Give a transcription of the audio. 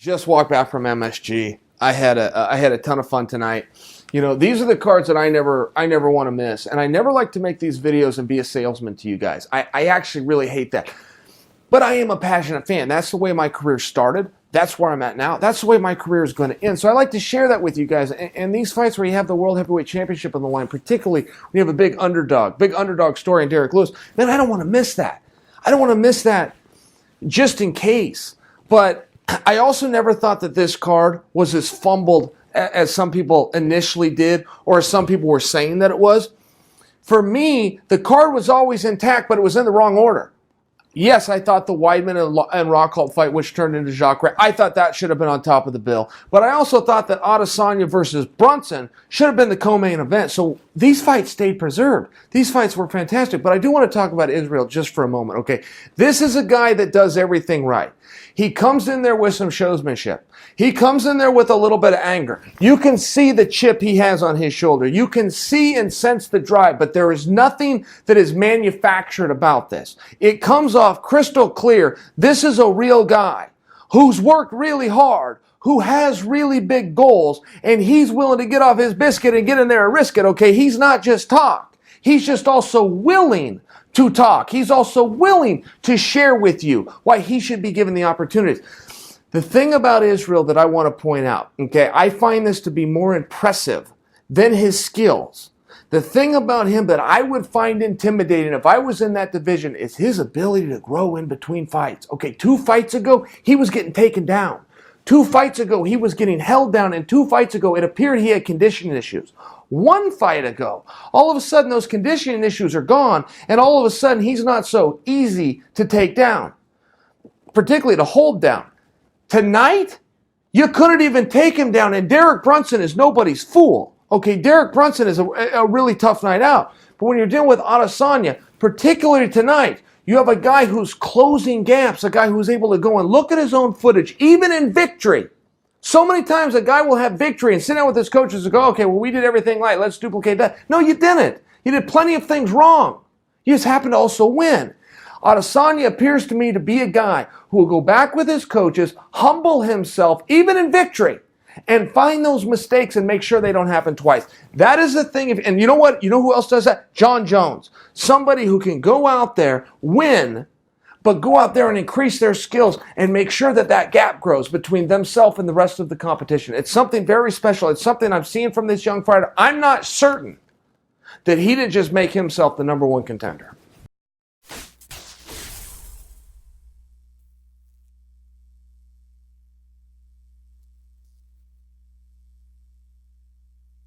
Just walked back from MSG. I had a ton of fun tonight. You know, these are the cards that I never want to miss, and I never like to make these videos and be a salesman to you guys. I actually really hate that. But I am a passionate fan. That's the way my career started. That's where I'm at now. That's the way my career is going to end. So I like to share that with you guys. And these fights where you have the World Heavyweight Championship on the line, particularly when you have a big underdog story in Derek Lewis, man, I don't want to miss that. I don't want to miss that just in case. But I also never thought that this card was as fumbled as some people initially did, or as some people were saying that it was. For me, the card was always intact, but it was in the wrong order. Yes, I thought the Weidman and Rockhold fight, which turned into Jacare, I thought that should have been on top of the bill. But I also thought that Adesanya versus Brunson should have been the co-main event. So these fights stayed preserved. These fights were fantastic. But I do want to talk about Israel just for a moment, okay? This is a guy that does everything right. He comes in there with some showsmanship. He comes in there with a little bit of anger. You can see the chip he has on his shoulder. You can see and sense the drive, but there is nothing that is manufactured about this. It comes off crystal clear. This is a real guy who's worked really hard, who has really big goals, and he's willing to get off his biscuit and get in there and risk it, okay? He's not just talk. He's just also willing to talk. He's also willing to share with you why he should be given the opportunities. The thing about Israel that I want to point out, okay, I find this to be more impressive than his skills. The thing about him that I would find intimidating if I was in that division is his ability to grow in between fights. Okay, 2 fights ago, he was getting taken down. 2 fights ago, he was getting held down, and 2 fights ago, it appeared he had conditioning issues. 1 fight ago, all of a sudden those conditioning issues are gone, and all of a sudden he's not so easy to take down, particularly to hold down. Tonight, you couldn't even take him down, and Derel Brunson is nobody's fool. Okay, Derel Brunson is a really tough night out, but when you're dealing with Adesanya, particularly tonight, you have a guy who's closing gaps, a guy who's able to go and look at his own footage, even in victory. So many times a guy will have victory and sit down with his coaches and go, okay, well, we did everything right. Let's duplicate that. No, you didn't. You did plenty of things wrong. You just happened to also win. Adesanya appears to me to be a guy who will go back with his coaches, humble himself, even in victory, and find those mistakes and make sure they don't happen twice. That is the thing. And you know what? You know who else does that? John Jones. Somebody who can go out there, win, but go out there and increase their skills and make sure that that gap grows between themselves and the rest of the competition. It's something very special. It's something I'm seeing from this young fighter. I'm not certain that he didn't just make himself the #1 contender.